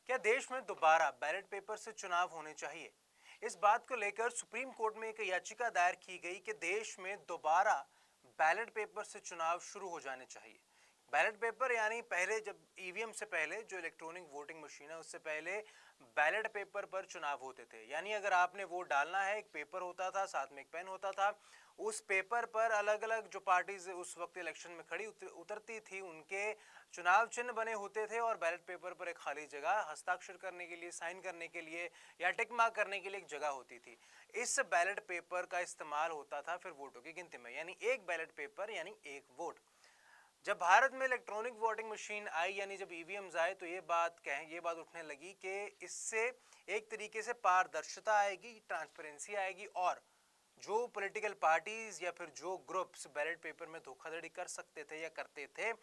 क्या देश में दोबारा बैलेट पेपर से चुनाव होने चाहिए? इस बात को लेकर सुप्रीम कोर्ट में एक याचिका दायर की गई कि देश में दोबारा बैलेट पेपर से चुनाव शुरू हो जाने चाहिए। बैलेट पेपर यानी पहले जब ईवीएम से पहले जो इलेक्ट्रॉनिक वोटिंग मशीन है उससे पहले बैलेट पेपर पर चुनाव होते थे। यानी अगर आपने वोट डालना है, एक पेपर होता था, साथ में एक पेन होता था। उस पेपर पर अलग अलग जो पार्टीज उस वक्त इलेक्शन में खड़ी उतरती थी उनके चुनाव चिन्ह बने होते थे और बैलेट पेपर पर एक खाली जगह हस्ताक्षर करने के लिए, साइन करने के लिए या टिक मार्क करने के लिए एक जगह होती थी। इस बैलेट पेपर का इस्तेमाल होता था फिर वोटों की गिनती में, यानी एक बैलेट पेपर यानी एक वोट। जब भारत में इलेक्ट्रॉनिक वोटिंग मशीन आई यानी जब ईवीएम्स आए तो ये बात उठने लगी कि इससे एक तरीके से पारदर्शिता आएगी, ट्रांसपेरेंसी आएगी और जो पॉलिटिकल पार्टीज या फिर जो ग्रुप्स बैलेट पेपर में धोखाधड़ी कर सकते थे या करते थे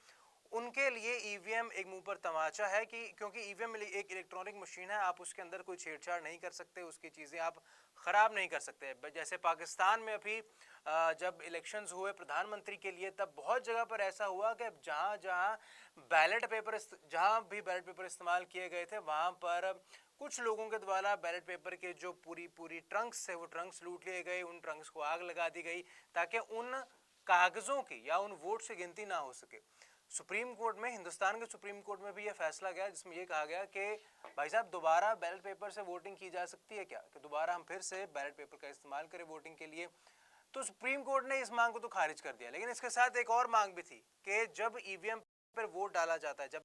उनके लिए ईवीएम एक मुंह पर तमाचा है कि क्योंकि ईवीएम एक इलेक्ट्रॉनिक मशीन है, आप उसके अंदर कोई छेड़छाड़ नहीं कर सकते, उसकी चीज़ें आप ख़राब नहीं कर सकते। जैसे पाकिस्तान में अभी जब इलेक्शंस हुए प्रधानमंत्री के लिए तब बहुत जगह पर ऐसा हुआ कि जहाँ जहाँ जहाँ भी बैलेट पेपर इस्तेमाल किए गए थे वहाँ पर कुछ लोगों के द्वारा बैलेट पेपर के जो पूरी पूरी ट्रंक्स थे वो ट्रंक्स लूट लिए गए, उन ट्रंक्स को आग लगा दी गई ताकि उन कागजों की या उन वोट से गिनती ना हो सके। सुप्रीम कोर्ट में, हिंदुस्तान के सुप्रीम कोर्ट में भी यह फैसला गया जिसमें यह कहा गया कि भाई साहब दोबारा बैलेट पेपर से वोटिंग की जा सकती है क्या, कि दोबारा हम फिर से बैलेट पेपर का इस्तेमाल करें वोटिंग के लिए। तो सुप्रीम कोर्ट ने इस मांग को तो खारिज कर दिया, लेकिन इसके साथ एक और मांग भी थी कि जब ईवीएम पर वोट डाला जाता है, जब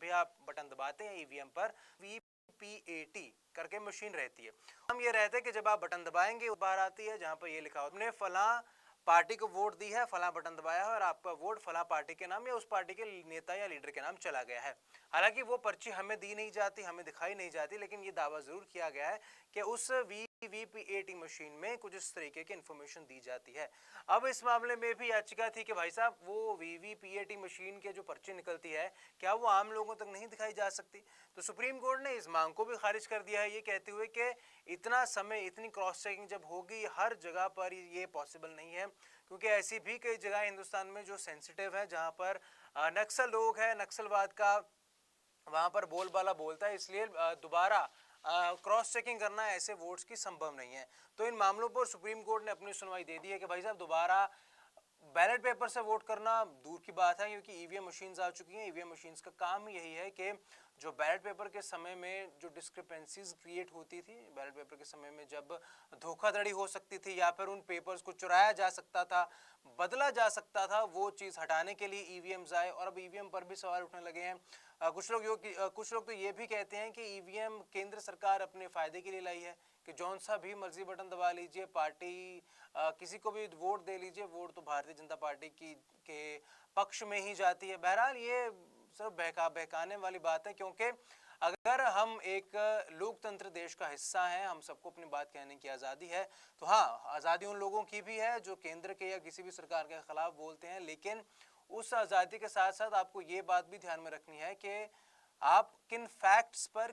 भी आप बटन दबाते हैं ईवीएम पर, वीपीएटी करके मशीन रहती है। हम ये रहते हैं कि जब आप बटन दबाएंगे बाहर आती है जहां पर ये लिखा होता है फला पार्टी को वोट दी है, फला बटन दबाया है और आपका वोट फला पार्टी के नाम या उस पार्टी के नेता या लीडर के नाम चला गया है। हालांकि वो पर्ची हमें दी नहीं जाती, हमें दिखाई नहीं जाती, लेकिन ये दावा जरूर किया गया है कि उस वीवीपीएटी मशीन में कुछ इस तरीके की इंफॉर्मेशन दी जाती है। अब इस मामले में भी याचिका थी कि भाई साहब वो वीवीपीएटी मशीन के जो पर्ची निकलती है क्या वो आम लोगों तक नहीं दिखाई जा सकती? तो सुप्रीम कोर्ट ने इस मांग को भी खारिज कर दिया है, ये कहते हुए कि इतना समय, इतनी क्रॉस चेकिंग जब होगी हर जगह पर ये पॉसिबल नहीं है, क्योंकि ऐसी भी कई जगह हिंदुस्तान में जो सेंसिटिव है, जहां पर नक्सल लोग है, नक्सलवाद का वहां पर बोलबाला बोलता है, इसलिए दोबारा क्रॉस चेकिंग करना ऐसे वोट्स की संभव नहीं है। तो इन मामलों पर सुप्रीम कोर्ट ने अपनी सुनवाई दे दी है कि भाई साहब दोबारा बैलेट पेपर से वोट करना दूर की बात है, क्योंकि ईवीएम मशीन्स आ चुकी हैं। ईवीएम मशीन्स का काम ही यही है कि जो बैलेट पेपर के समय में जो डिस्क्रिपेंसीज क्रिएट होती थी, बैलेट पेपर के समय में जब धोखाधड़ी हो सकती थी या फिर उन पेपर्स को चुराया जा सकता था, बदला जा सकता था, वो चीज़ हटाने के लिए ईवीएम्स आए। और अब ईवीएम पर भी सवाल उठने लगे हैं। कुछ लोग तो ये भी कहते हैं कि ईवीएम केंद्र सरकार अपने फायदे के लिए लाई है कि जौन सा भी मर्जी बटन दबा लीजिए, पार्टी किसी को भी वोट दे लीजिए, वोट तो भारतीय जनता पार्टी की के पक्ष में ही जाती है। बहरहाल ये सिर्फ बहकाने वाली बात है, क्योंकि अगर हम एक लोकतंत्र देश का हिस्सा हैं, हम सबको अपनी बात कहने की आज़ादी है, तो हाँ, आज़ादी उन लोगों की भी है जो केंद्र के या किसी भी सरकार के खिलाफ बोलते हैं, लेकिन उस आज़ादी के साथ साथ आपको ये बात भी ध्यान में रखनी है कि आप किन फैक्ट्स पर,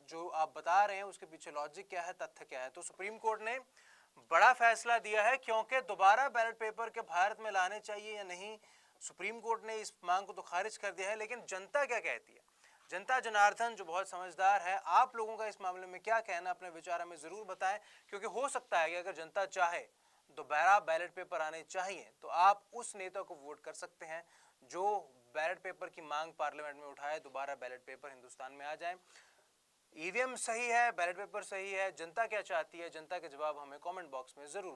जो आप बता रहे हैं उसके पीछे लॉजिक क्या है, तथ्य क्या है। तो सुप्रीम कोर्ट ने बड़ा फैसला दिया है, क्योंकि दोबारा बैलेट पेपर के भारत में लाने चाहिए या नहीं, सुप्रीम कोर्ट ने इस मांग को तो खारिज कर दिया है। लेकिन जनता क्या कहती है? जनता जनार्दन जो बहुत समझदार है, आप लोगों का इस मामले में क्या कहना, अपने विचार हमें जरूर बताएं, क्योंकि हो सकता है कि अगर जनता चाहे दोबारा बैलेट पेपर आने चाहिए तो आप उस नेता को वोट कर सकते हैं जो बैलेट पेपर की मांग पार्लियामेंट में उठाए, दोबारा बैलेट पेपर हिंदुस्तान में आ जाए। ईवीएम सही है, बैलेट पेपर सही है, जनता क्या चाहती है? जनता के जवाब हमें कमेंट बॉक्स में जरूर